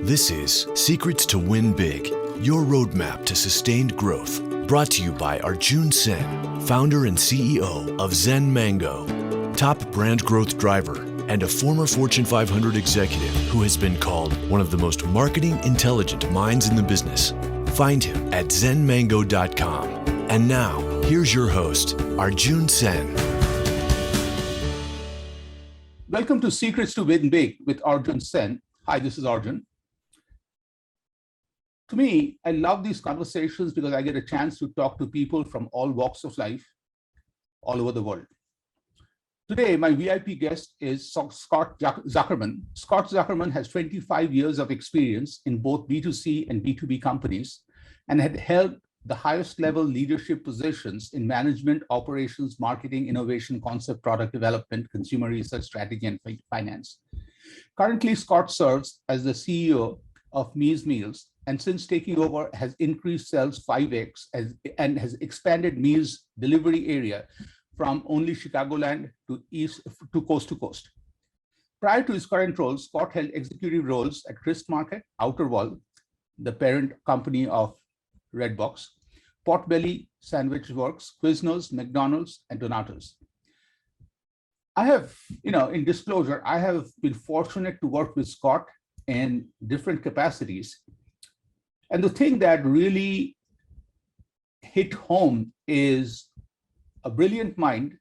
This is Secrets to Win Big, your roadmap to sustained growth. Brought to you by Arjun Sen, founder and CEO of Zen Mango, top brand growth driver, and a former Fortune 500 executive who has been called one of the most marketing intelligent minds in the business. Find him at zenmango.com. And now, here's your host, Arjun Sen. Welcome to Secrets to Win Big with Arjun Sen. Hi, this is Arjun. To me, I love these conversations because I get a chance to talk to people from all walks of life, all over the world. Today, my VIP guest is Scott Zuckerman. Scott Zuckerman has 25 years of experience in both B2C and B2B companies and had held the highest level leadership positions in management, operations, marketing, innovation, concept, product development, consumer research, strategy, and finance. Currently, Scott serves as the CEO of Mes Meals, and since taking over has increased sales 5x and has expanded Me's delivery area from only Chicagoland to coast. Prior to his current role, Scott held executive roles at Crisp Market, Outer Wall, the parent company of Redbox, Potbelly Sandwich Works, Quiznos, McDonald's, and Donatos. I have, in disclosure, I have been fortunate to work with Scott in different capacities. And the thing that really hit home is a brilliant mind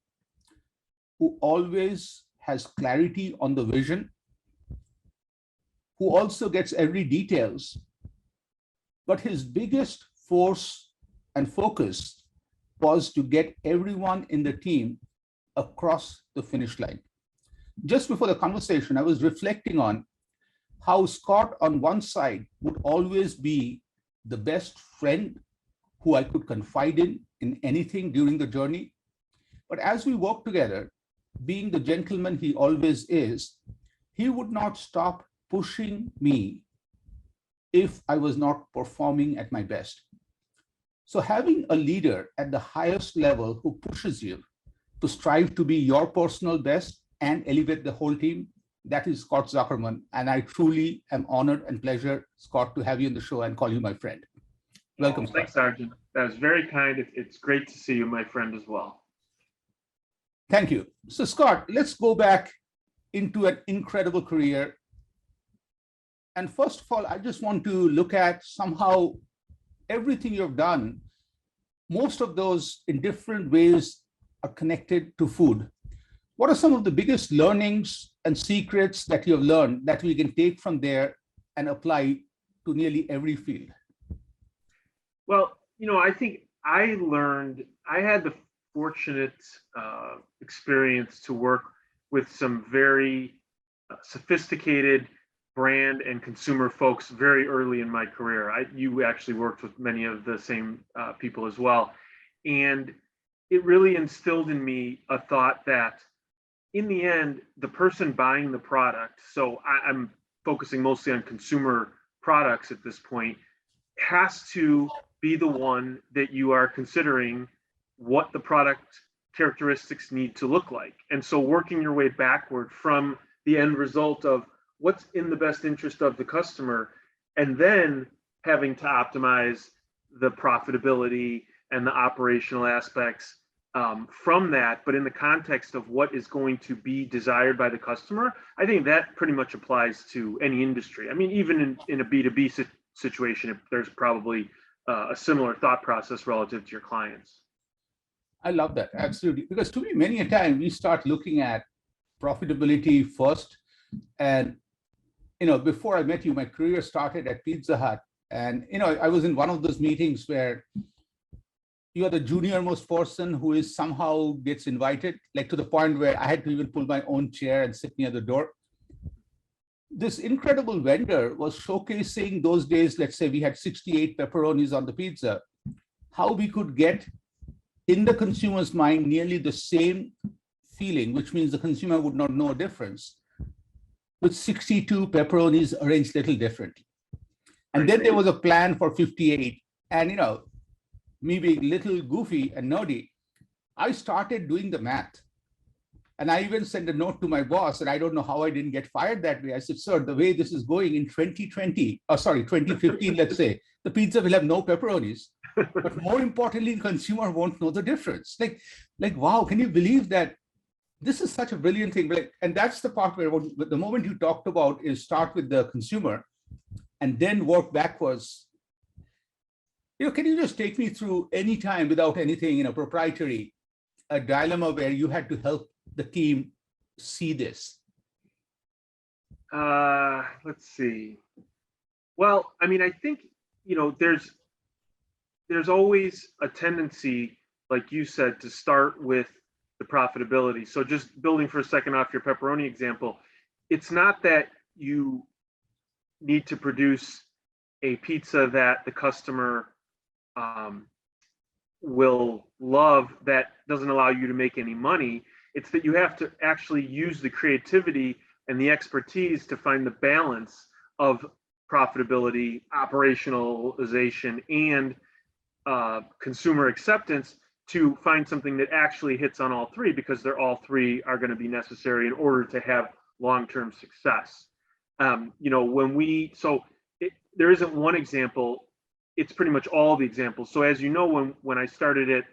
who always has clarity on the vision, who also gets every details, but his biggest force and focus was to get everyone in the team across the finish line. Just before the conversation, I was reflecting on how Scott on one side would always be the best friend who I could confide in anything during the journey. But as we work together, being the gentleman he always is, he would not stop pushing me if I was not performing at my best. So having a leader at the highest level who pushes you to strive to be your personal best and elevate the whole team, that is Scott Zuckerman. And I truly am honored and pleasure, Scott, to have you on the show and call you my friend. Welcome, Scott. Thanks, Arjun. That was very kind. It's great to see you, my friend, as well. Thank you. So, Scott, let's go back into an incredible career. And first of all, I just want to look at somehow everything you've done. Most of those in different ways are connected to food. What are some of the biggest learnings and secrets that you have learned that we can take from there and apply to nearly every field? Well, I think I had the fortunate experience to work with some very sophisticated brand and consumer folks very early in my career. You actually worked with many of the same people as well. And it really instilled in me a thought that in the end, the person buying the product, so I'm focusing mostly on consumer products at this point, has to be the one that you are considering what the product characteristics need to look like. And so working your way backward from the end result of what's in the best interest of the customer, and then having to optimize the profitability and the operational aspects from that, but in the context of what is going to be desired by the customer, I think that pretty much applies to any industry. I mean, even in a B2B situation, there's probably a similar thought process relative to your clients. I love that, absolutely. Because to me, many a time we start looking at profitability first. And, before I met you, my career started at Pizza Hut. And, I was in one of those meetings where you are the junior most person who is somehow gets invited, like to the point where I had to even pull my own chair and sit near the door. This incredible vendor was showcasing those days, let's say we had 68 pepperonis on the pizza, how we could get in the consumer's mind nearly the same feeling, which means the consumer would not know a difference, with 62 pepperonis arranged little differently. And then there was a plan for 58. And, me being little goofy and nerdy, I started doing the math. And I even sent a note to my boss, and I don't know how I didn't get fired that way. I said, sir, the way this is going in 2015, let's say, the pizza will have no pepperonis. But more importantly, consumer won't know the difference. Wow, can you believe that? This is such a brilliant thing. And that's the part where the moment you talked about is start with the consumer and then work backwards. Can you just take me through any time without anything, proprietary, a dilemma where you had to help the team see this? Let's see. Well, I mean, I think, there's always a tendency, like you said, to start with the profitability. So just building for a second off your pepperoni example, it's not that you need to produce a pizza that the customer will love that doesn't allow you to make any money. It's that you have to actually use the creativity and the expertise to find the balance of profitability, operationalization, and consumer acceptance to find something that actually hits on all three, because they're all three are going to be necessary in order to have long-term success. There isn't one example, it's pretty much all the examples. So as you know, when I started at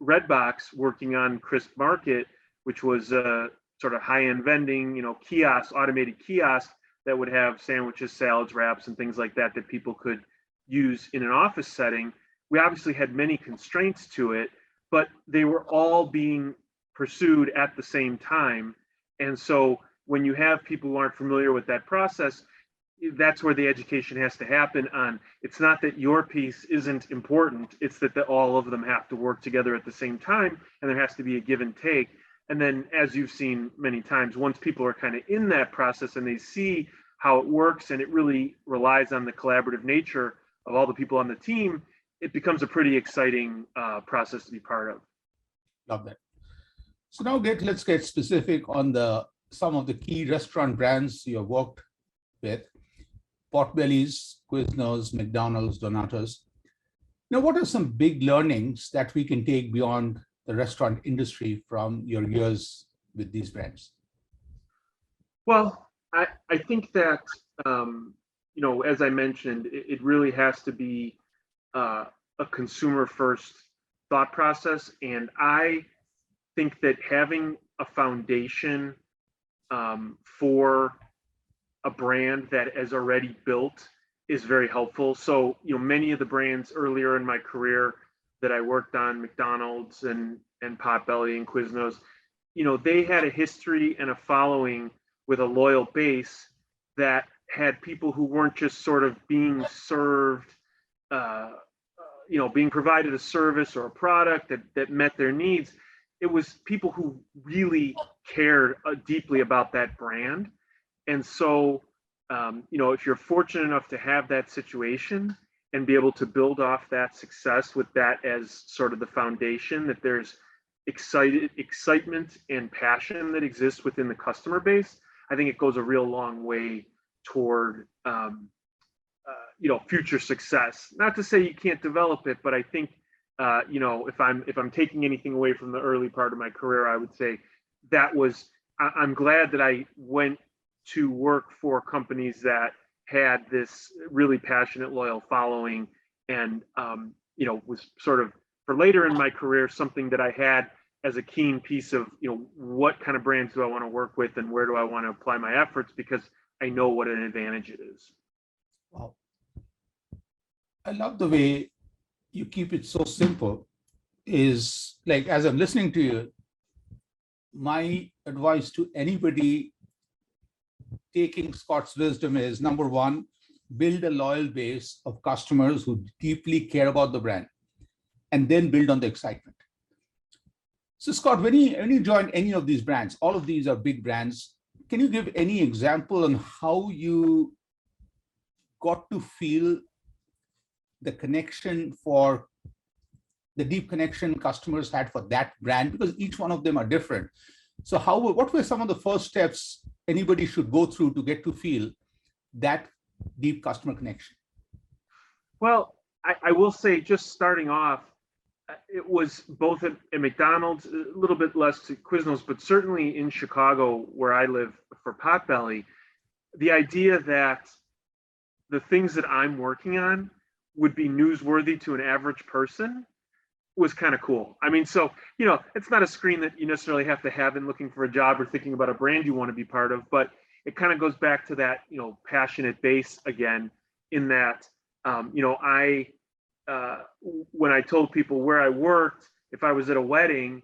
Redbox working on Crisp Market, which was sort of high-end vending, kiosk, automated kiosk that would have sandwiches, salads, wraps, and things like that people could use in an office setting. We obviously had many constraints to it, but they were all being pursued at the same time. And so when you have people who aren't familiar with that process, that's where the education has to happen on. It's not that your piece isn't important, it's that all of them have to work together at the same time, and there has to be a give and take. And then, as you've seen many times, once people are kind of in that process and they see how it works, and it really relies on the collaborative nature of all the people on the team, it becomes a pretty exciting process to be part of. Love that. So now let's get specific on some of the key restaurant brands you have worked with. Potbellies, Quiznos, McDonald's, Donatos. Now, what are some big learnings that we can take beyond the restaurant industry from your years with these brands? Well, I think that, as I mentioned, it really has to be a consumer first thought process. And I think that having a foundation for a brand that is already built is very helpful. So, many of the brands earlier in my career that I worked on, McDonald's and Potbelly and Quiznos, they had a history and a following with a loyal base that had people who weren't just sort of being served, being provided a service or a product that met their needs. It was people who really cared deeply about that brand. And so, if you're fortunate enough to have that situation and be able to build off that success with that as sort of the foundation, that there's excitement and passion that exists within the customer base, I think it goes a real long way toward, future success. Not to say you can't develop it, but I think, if I'm taking anything away from the early part of my career, I would say I'm glad that I went to work for companies that had this really passionate, loyal following, and was sort of, for later in my career, something that I had as a keen piece of, what kind of brands do I want to work with and where do I want to apply my efforts, because I know what an advantage it is. Wow. I love the way you keep it so simple. Is like, as I'm listening to you, my advice to anybody taking Scott's wisdom is, number one, build a loyal base of customers who deeply care about the brand, and then build on the excitement. So Scott, when you joined any of these brands, all of these are big brands, can you give any example on how you got to feel the connection, for the deep connection customers had for that brand? Because each one of them are different. So what were some of the first steps anybody should go through to get to feel that deep customer connection? Well, I will say, just starting off, it was both at McDonald's, a little bit less to Quiznos, but certainly in Chicago, where I live, for Potbelly, the idea that the things that I'm working on would be newsworthy to an average person was kind of cool. I mean, so, it's not a screen that you necessarily have to have in looking for a job or thinking about a brand you want to be part of, but it kind of goes back to that, passionate base again, in that, when I told people where I worked, if I was at a wedding,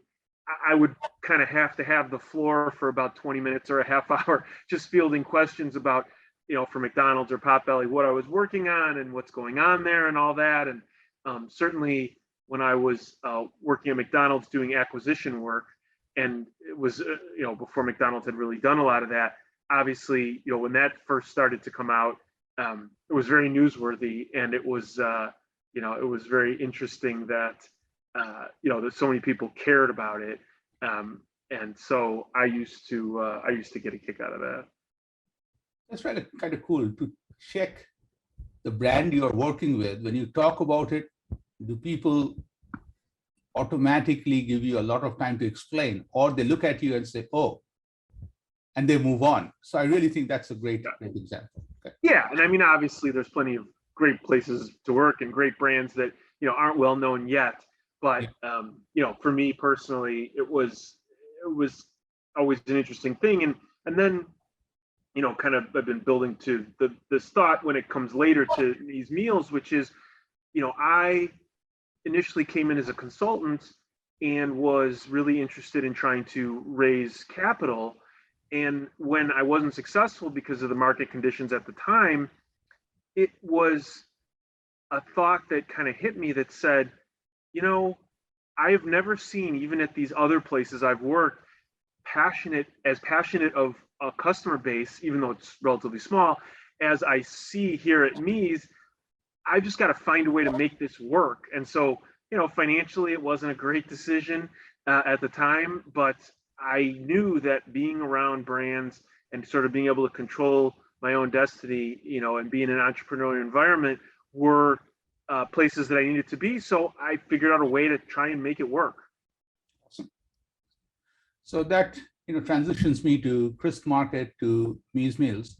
I would kind of have to have the floor for about 20 minutes or a half hour, just fielding questions about, for McDonald's or Potbelly, what I was working on and what's going on there and all that. And certainly when I was working at McDonald's doing acquisition work, and it was, before McDonald's had really done a lot of that, obviously, when that first started to come out, it was very newsworthy, and it was, it was very interesting that, that so many people cared about it. And so I used to get a kick out of that. That's kind of cool to check the brand you're working with. When you talk about it, do people automatically give you a lot of time to explain, or they look at you and say, oh, and they move on? So I really think that's a great example. Okay. Yeah, and I mean, obviously there's plenty of great places to work and great brands that, aren't well known yet. But, for me personally, it was always an interesting thing. And then, kind of I've been building to this thought when it comes later to Meez Meals, which is, I initially came in as a consultant and was really interested in trying to raise capital. And when I wasn't successful because of the market conditions at the time, it was a thought that kind of hit me that said, I have never seen, even at these other places I've worked, passionate of a customer base, even though it's relatively small, as I see here at Meez. I've just got to find a way to make this work. And so, financially, it wasn't a great decision at the time, but I knew that being around brands and sort of being able to control my own destiny, and be in an entrepreneurial environment were places that I needed to be. So I figured out a way to try and make it work. Awesome. So that, transitions me to Crisp Market, to Meez Meals.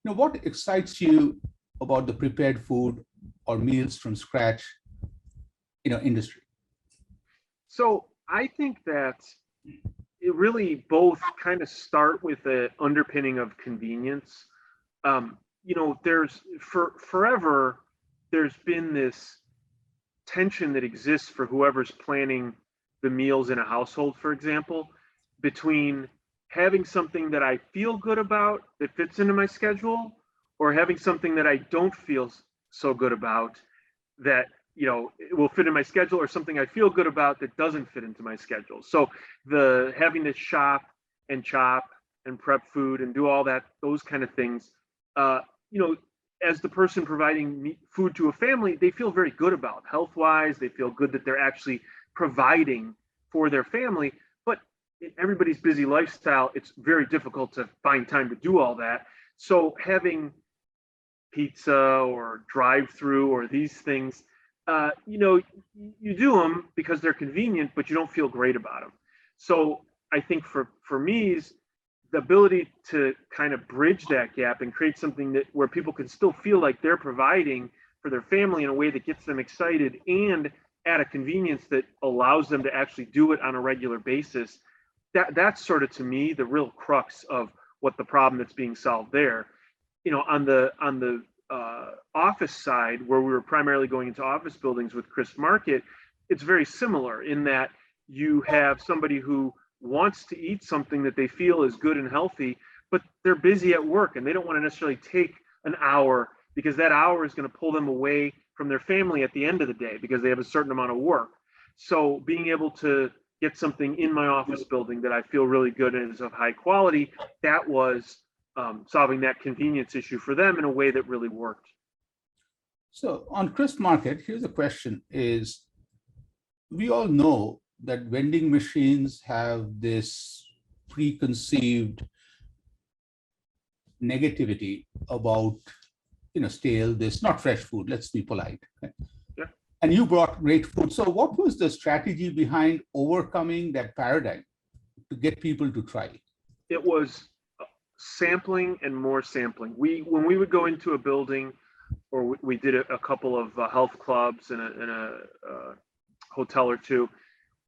What excites you about the prepared food or meals from scratch, industry? So I think that it really both kind of start with the underpinning of convenience. There's forever, there's been this tension that exists for whoever's planning the meals in a household, for example, between having something that I feel good about that fits into my schedule, or having something that I don't feel so good about that, it will fit in my schedule, or something I feel good about that doesn't fit into my schedule. So the having to shop and chop and prep food and do all that, those kind of things, as the person providing food to a family, they feel very good about health-wise. They feel good that they're actually providing for their family. But in everybody's busy lifestyle, it's very difficult to find time to do all that. So having pizza or drive-through or these things, you do them because they're convenient, but you don't feel great about them. So I think for me, the ability to kind of bridge that gap and create something where people can still feel like they're providing for their family in a way that gets them excited, and at a convenience that allows them to actually do it on a regular basis, that's sort of, to me, the real crux of what the problem that's being solved there. On the office side, where we were primarily going into office buildings with Crisp Market, it's very similar in that you have somebody who wants to eat something that they feel is good and healthy, but they're busy at work and they don't want to necessarily take an hour, because that hour is going to pull them away from their family at the end of the day because they have a certain amount of work. So being able to get something in my office building that I feel really good and is of high quality, that was solving that convenience issue for them in a way that really worked. So on Crisp Market, here's a question: is we all know that vending machines have this preconceived negativity about, stale, this, not fresh food, let's be polite. Okay? Yeah. And you brought great food. So what was the strategy behind overcoming that paradigm to get people to try? It was sampling and more sampling. When we would go into a building, or we did a couple of health clubs and a hotel or two,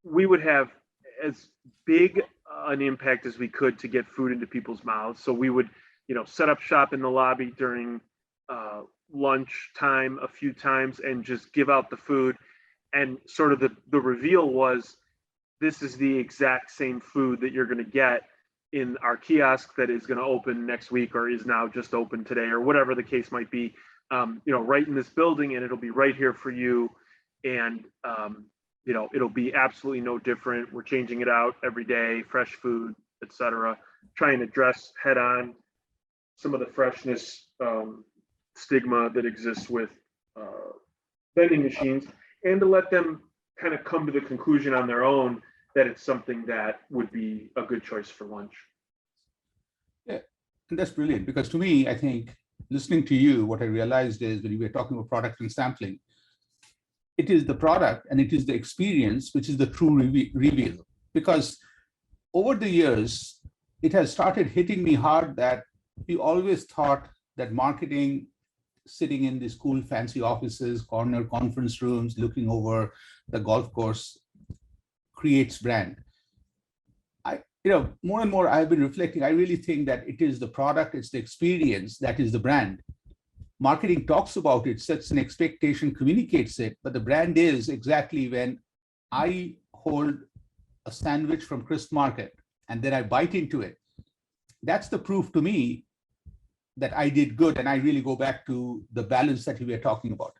we would have as big an impact as we could to get food into people's mouths. So we would, set up shop in the lobby during lunch time a few times and just give out the food. And sort of the reveal was, this is the exact same food that you're going to get in our kiosk that is going to open next week or is now just open today or whatever the case might be, right in this building, and it'll be right here for you. And, it'll be absolutely no different. We're changing it out every day, fresh food, etc. Trying to address head on some of the freshness stigma that exists with vending machines, and to let them kind of come to the conclusion on their own that it's something that would be a good choice for lunch. Yeah, and that's brilliant, because to me, I think listening to you, what I realized is when you were talking about product and sampling, it is the product and it is the experience which is the true reveal. Because over the years, it has started hitting me hard that we always thought that marketing, sitting in these cool fancy offices, corner conference rooms, looking over the golf course, creates brand. More and more I've been reflecting, I really think that it is the product, it's the experience that is the brand. Marketing talks about it, sets an expectation, communicates it, but the brand is exactly when I hold a sandwich from Crisp Market and then I bite into it. That's the proof to me that I did good, and I really go back to the balance that we were talking about.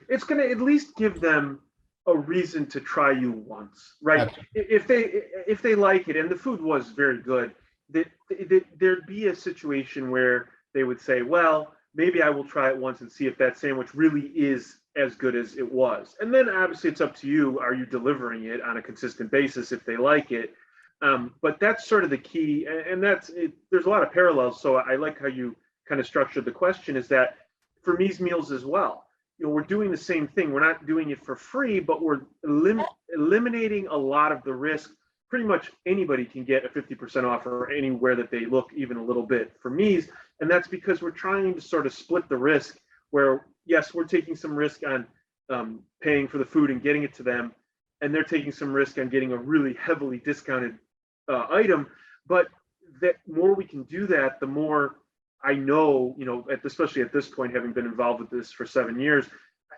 It's going to at least give them a reason to try you once, right? Absolutely. If they like it, and the food was very good, there'd be a situation where they would say, well, maybe I will try it once and see if that sandwich really is as good as it was. And then obviously it's up to you. Are you delivering it on a consistent basis if they like it? But that's sort of the key. And that's it. There's a lot of parallels. So I like how you kind of structured the question, is that for Meez Meals as well, we're doing the same thing. We're not doing it for free, but we're eliminating a lot of the risk. Pretty much anybody can get a 50% offer anywhere that they look, even a little bit for Meez. And that's because we're trying to sort of split the risk where, yes, we're taking some risk on paying for the food and getting it to them, and they're taking some risk on getting a really heavily discounted item. But the more we can do that, the more I know, especially at this point, having been involved with this for 7 years,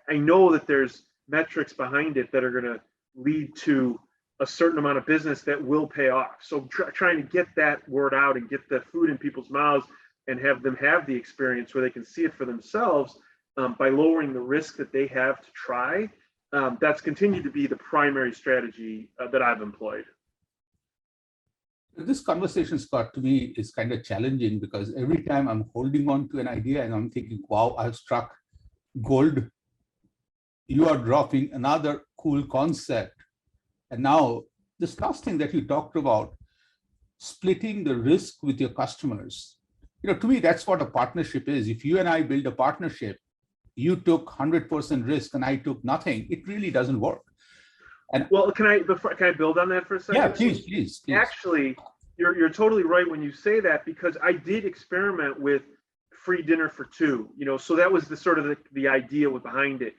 I know that there's metrics behind it that are going to lead to a certain amount of business that will pay off. So trying to get that word out and get the food in people's mouths and have them have the experience where they can see it for themselves by lowering the risk that they have to try, that's continued to be the primary strategy that I've employed. This conversation, Scott, to me is kind of challenging, because every time I'm holding on to an idea and I'm thinking, wow, I've struck gold, you are dropping another cool concept. And now this last thing that you talked about, splitting the risk with your customers, to me, that's what a partnership is. If you and I build a partnership, you took 100% risk and I took nothing, it really doesn't work. And well, can I build on that for a second? Yeah, please. Actually, you're totally right when you say that, because I did experiment with free dinner for two, so that was the sort of the idea behind it.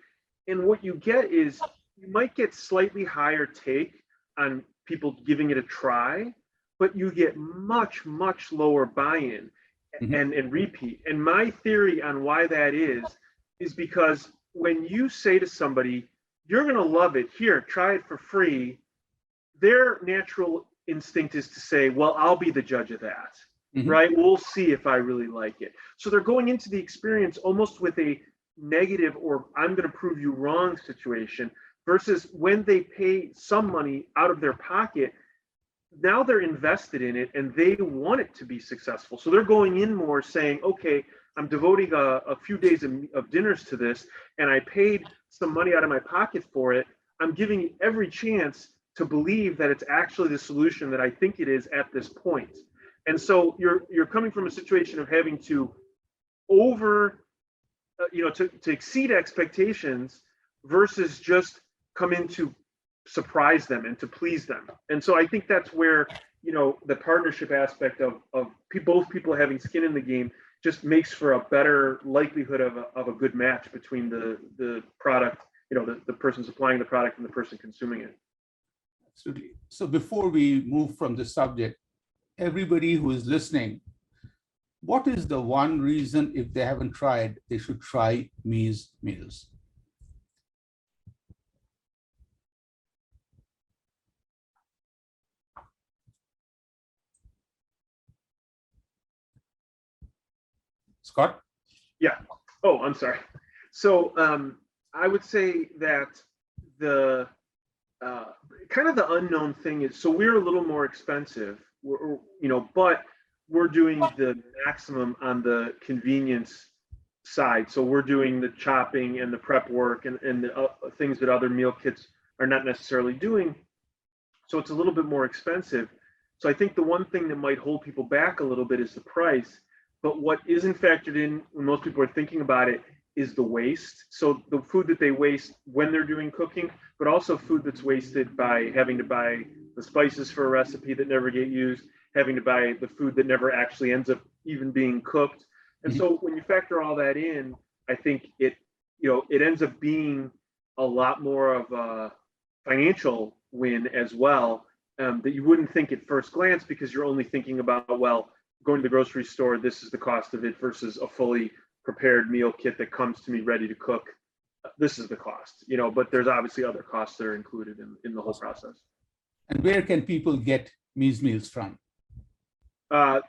And what you get is you might get slightly higher take on people giving it a try, but you get much, much lower buy-in and repeat. And my theory on why that is because when you say to somebody, you're going to love it, here, try it for free, their natural instinct is to say, well, I'll be the judge of that, right? We'll see if I really like it. So they're going into the experience almost with a negative, or I'm going to prove you wrong situation, versus when they pay some money out of their pocket, now they're invested in it and they want it to be successful. So they're going in more saying, okay, I'm devoting a few days of dinners to this, and I paid some money out of my pocket for it. I'm giving you every chance to believe that it's actually the solution that I think it is at this point. And so you're coming from a situation of having to to exceed expectations versus just come in to surprise them and to please them. And so I think that's where, the partnership aspect of both people having skin in the game just makes for a better likelihood of a good match between the product, the person supplying the product and the person consuming it. Absolutely. So before we move from the subject, everybody who is listening, what is the one reason, if they haven't tried, they should try Meez Meals? Scott? Yeah. Oh, I'm sorry. So I would say that the kind of the unknown thing is, so we're a little more expensive, but we're doing the maximum on the convenience side. So we're doing the chopping and the prep work and the things that other meal kits are not necessarily doing. So it's a little bit more expensive. So I think the one thing that might hold people back a little bit is the price. But what isn't factored in when most people are thinking about it is the waste. So the food that they waste when they're doing cooking, but also food that's wasted by having to buy the spices for a recipe that never get used, having to buy the food that never actually ends up even being cooked. And so when you factor all that in, I think it ends up being a lot more of a financial win as well, that you wouldn't think at first glance, because you're only thinking about, well, going to the grocery store, this is the cost of it, versus a fully prepared meal kit that comes to me ready to cook. This is the cost, but there's obviously other costs that are included in the whole process. And where can people get Meez Meals from?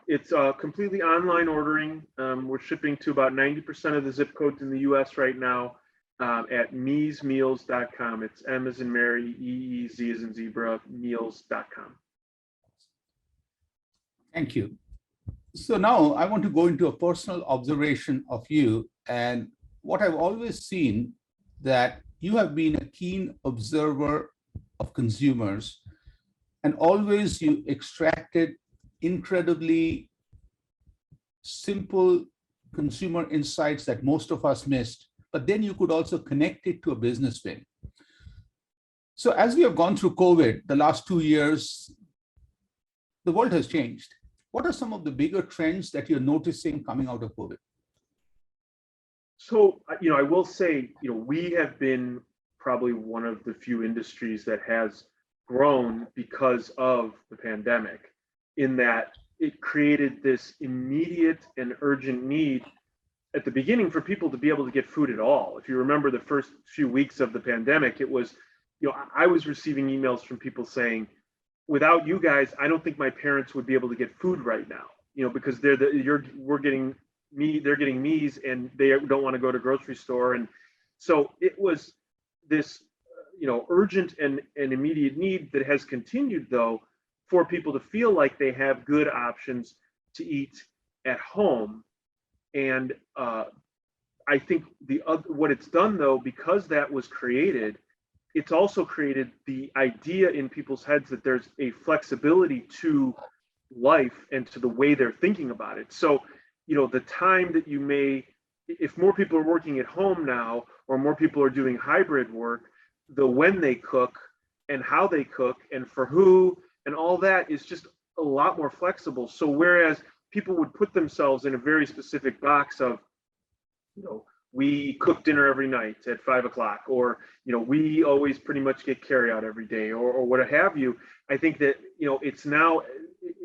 It's completely online ordering. We're shipping to about 90% of the zip codes in the US right now at meezmeals.com. It's M as in Mary, E-E-Z as in zebra, meals.com. Thank you. So now I want to go into a personal observation of you, and what I've always seen, that you have been a keen observer of consumers, and always you extracted incredibly simple consumer insights that most of us missed, but then you could also connect it to a business win. So as we have gone through COVID, the last 2 years, the world has changed. What are some of the bigger trends that you're noticing coming out of COVID? So, I will say, we have been probably one of the few industries that has grown because of the pandemic, in that it created this immediate and urgent need at the beginning for people to be able to get food at all. If you remember the first few weeks of the pandemic, it was, I was receiving emails from people saying, without you guys, I don't think my parents would be able to get food right now, because they're getting Meez and they don't want to go to grocery store. And so it was this, urgent and immediate need that has continued, though, for people to feel like they have good options to eat at home. And I think what it's done, though, because that was created, it's also created the idea in people's heads that there's a flexibility to life and to the way they're thinking about it. So, the time that you may, if more people are working at home now, or more people are doing hybrid work, the when they cook and how they cook and for who and all that is just a lot more flexible. So whereas people would put themselves in a very specific box of, we cook dinner every night at 5 o'clock, or, we always pretty much get carry out every day, or what have you. I think that, it's now,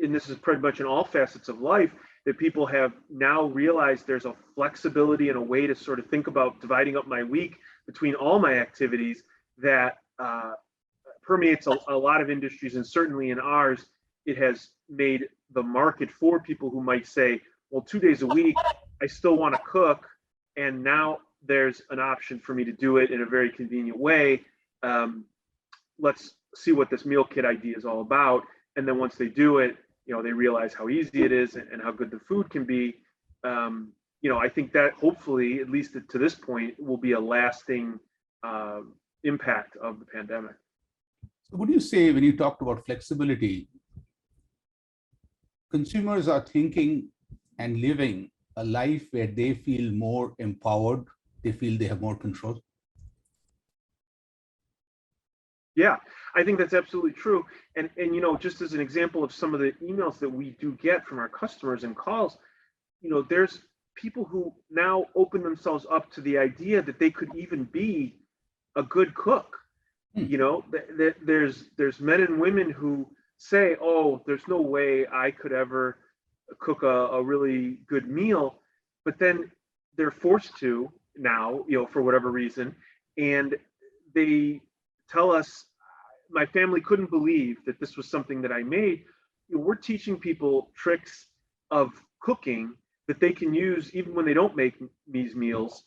and this is pretty much in all facets of life, that people have now realized there's a flexibility and a way to sort of think about dividing up my week between all my activities that permeates a lot of industries, and certainly in ours, it has made the market for people who might say, well, 2 days a week, I still want to cook, and now there's an option for me to do it in a very convenient way. Let's see what this meal kit idea is all about. And then once they do it, they realize how easy it is and how good the food can be. I think that hopefully, at least to this point, will be a lasting impact of the pandemic. So what do you say when you talked about flexibility? Consumers are thinking and living a life where they feel more empowered, they feel they have more control. Yeah, I think that's absolutely true. And you know, just as an example of some of the emails that we do get from our customers and calls, you know, there's people who now open themselves up to the idea that they could even be a good cook. You know, there's men and women who say, "Oh, there's no way I could ever cook a really good meal," but then they're forced to now, you know, for whatever reason, and they tell us, "My family couldn't believe that this was something that I made." You know, we're teaching people tricks of cooking that they can use even when they don't make these meals,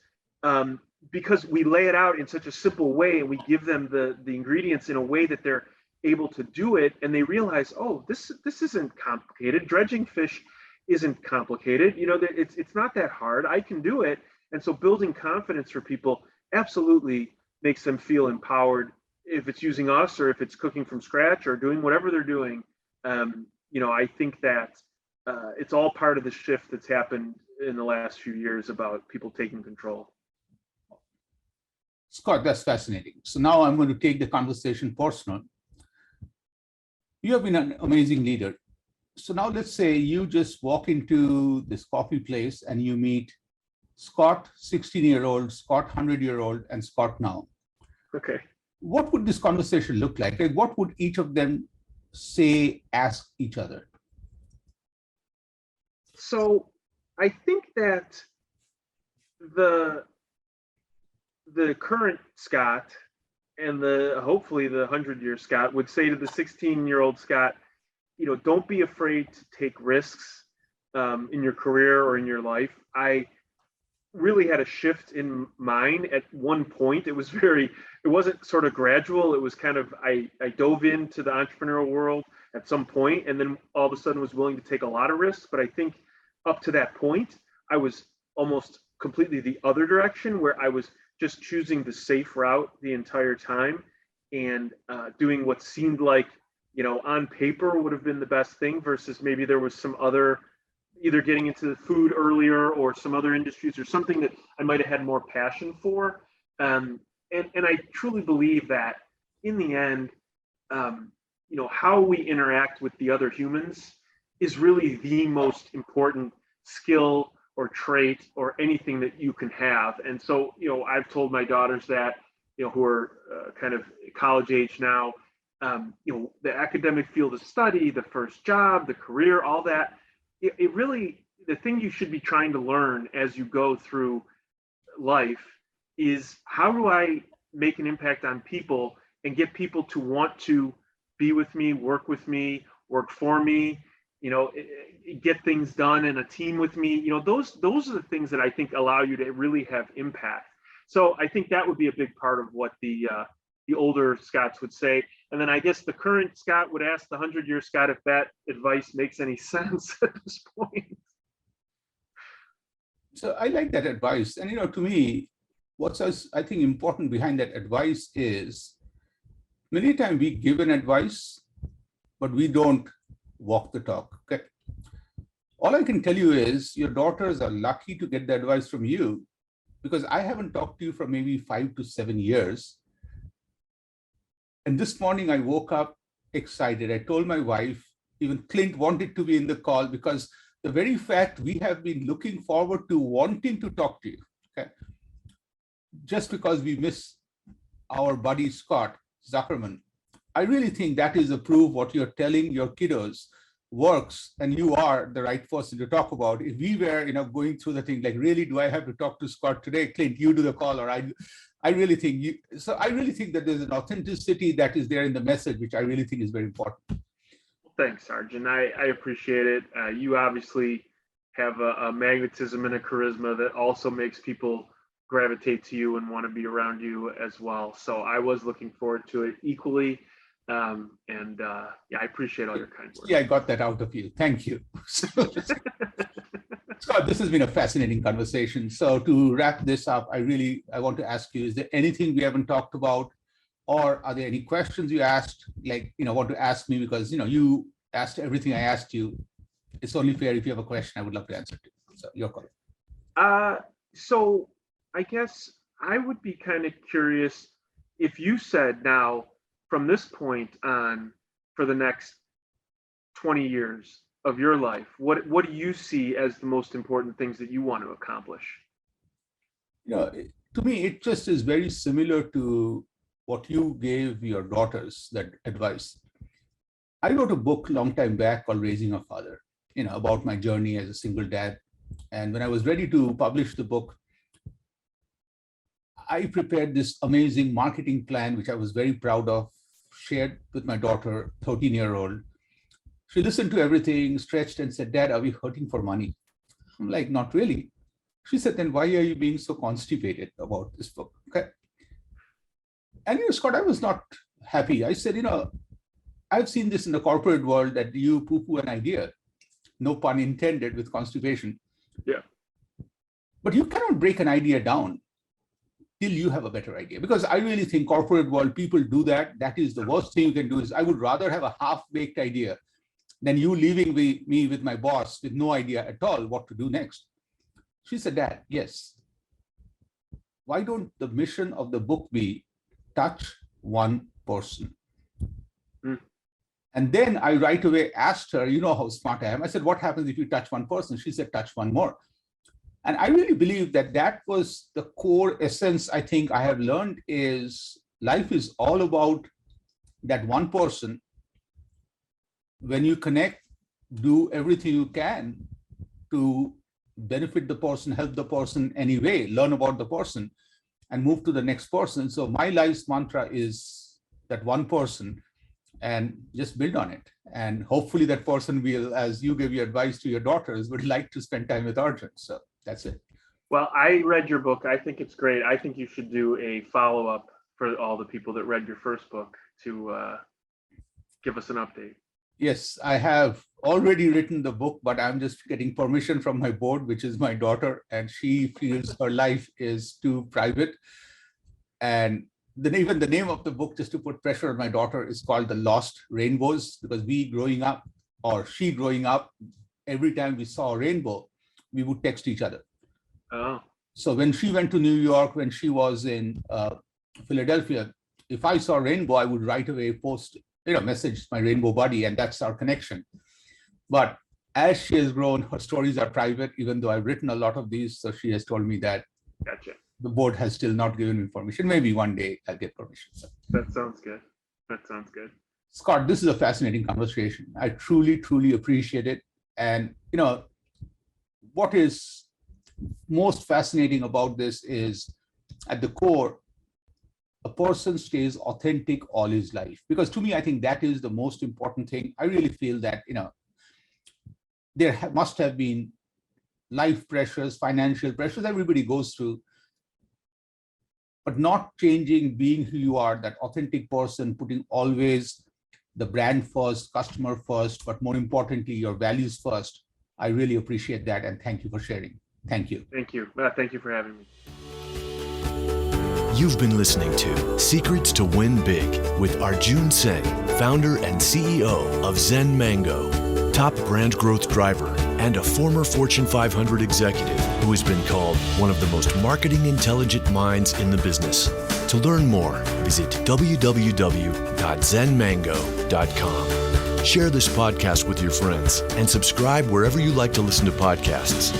because we lay it out in such a simple way and we give them the ingredients in a way that they're able to do it, and they realize, oh, this isn't complicated. Dredging fish isn't complicated. You know, that it's not that hard. I can do it. And so building confidence for people absolutely makes them feel empowered, if it's using us or if it's cooking from scratch or doing whatever they're doing. You know, I think that it's all part of the shift that's happened in the last few years about people taking control. Scott, that's fascinating. So now I'm going to take the conversation personal. You have been an amazing leader. So now let's say you just walk into this coffee place and you meet Scott, 16-year-old, Scott, 100-year-old, and Scott now. Okay. What would this conversation look like? Like, what would each of them say, ask each other? So I think that the current Scott and hopefully the 100-year Scott would say to the 16-year-old Scott, you know, don't be afraid to take risks in your career or in your life. I really had a shift in mine at one point. It wasn't sort of gradual. It was kind of, I dove into the entrepreneurial world at some point and then all of a sudden was willing to take a lot of risks. But I think up to that point, I was almost completely the other direction, where I was just choosing the safe route the entire time and doing what seemed like, you know, on paper would have been the best thing, versus maybe there was some other, either getting into the food earlier or some other industries or something that I might have had more passion for. And I truly believe that in the end, you know, how we interact with the other humans is really the most important skill or trait or anything that you can have. And so, you know, I've told my daughters that, you know, who are kind of college age now, you know, the academic field of study, the first job, the career, all that, it really, the thing you should be trying to learn as you go through life is, how do I make an impact on people and get people to want to be with me, work for me, you know, get things done in a team with me. You know, those are the things that I think allow you to really have impact. So I think that would be a big part of what the older Scots would say. And then I guess the current Scott would ask the 100-year Scott if that advice makes any sense at this point. So I like that advice. And, you know, to me, what's I think important behind that advice is, many times we give an advice, but we don't walk the talk. Okay. All I can tell you is your daughters are lucky to get the advice from you, because I haven't talked to you for maybe 5 to 7 years. And this morning I woke up excited. I told my wife, even Clint wanted to be in the call, because the very fact we have been looking forward to wanting to talk to you, okay, just because we miss our buddy Scott Zuckerman. I really think that is a proof what you're telling your kiddos works, and you are the right person to talk about. If we were, you know, going through the thing like, really, do I have to talk to Scott today? Clint, you do the call, or I really think you. So I really think that there's an authenticity that is there in the message, which I really think is very important. Thanks, Arjun. I appreciate it. You obviously have a magnetism and a charisma that also makes people gravitate to you and want to be around you as well. So I was looking forward to it equally. Yeah, I appreciate all your kind words. Yeah, I got that out of you. Thank you. Scott, this has been a fascinating conversation. So to wrap this up, I want to ask you, is there anything we haven't talked about, or are there any questions you asked, like, you know, want to ask me? Because, you know, you asked everything I asked you. It's only fair if you have a question, I would love to answer it. So your call. So I guess I would be kind of curious if you said now, from this point on for the next 20 years of your life? What do you see as the most important things that you want to accomplish? To me, it just is very similar to what you gave your daughters, that advice. I wrote a book a long time back called Raising a Father, about my journey as a single dad. And when I was ready to publish the book, I prepared this amazing marketing plan, which I was very proud of, shared with my daughter, 13-year-old. She listened to everything, stretched and said, "Dad, are we hurting for money?" I'm like, "Not really." She said, "Then why are you being so constipated about this book?" Okay. And Scott, I was not happy. I said, I've seen this in the corporate world that you poo-poo an idea, no pun intended, with constipation. Yeah. But you cannot break an idea down till you have a better idea. Because I really think corporate world, people do that. That is the worst thing you can do. Is I would rather have a half-baked idea than you leaving me with my boss with no idea at all what to do next. She said, "Dad, yes. Why don't the mission of the book be touch one person?" And then I right away asked her, you know how smart I am. I said, "What happens if you touch one person?" She said, "Touch one more." And I really believe that that was the core essence I think I have learned is life is all about that one person. When you connect, do everything you can to benefit the person, help the person anyway, learn about the person and move to the next person. So my life's mantra is that one person and just build on it. And hopefully that person will, as you give your advice to your daughters, would like to spend time with Arjun. So that's it. Well, I read your book. I think it's great. I think you should do a follow-up for all the people that read your first book to give us an update. Yes, I have already written the book, but I'm just getting permission from my board, which is my daughter, and she feels her life is too private. And even the name of the book, just to put pressure on my daughter, is called The Lost Rainbows, because she growing up, every time we saw a rainbow, we would text each other. Oh. So when she went to New York, when she was in Philadelphia, if I saw a rainbow, I would right away message my rainbow buddy, and that's our connection. But as she has grown, her stories are private, even though I've written a lot of these. So she has told me that Gotcha. The board has still not given me permission. Maybe one day I'll get permission. So. That sounds good. That sounds good. Scott, this is a fascinating conversation. I truly, truly appreciate it. And, what is most fascinating about this is at the core, a person stays authentic all his life. Because to me, I think that is the most important thing. I really feel that, there must have been life pressures, financial pressures, everybody goes through, but not changing, being who you are, that authentic person, putting always the brand first, customer first, but more importantly, your values first. I really appreciate that. And thank you for sharing. Thank you. Thank you. Thank you for having me. You've been listening to Secrets to Win Big with Arjun Sen, founder and CEO of Zen Mango, top brand growth driver, and a former Fortune 500 executive who has been called one of the most marketing intelligent minds in the business. To learn more, visit www.zenmango.com. Share this podcast with your friends and subscribe wherever you like to listen to podcasts.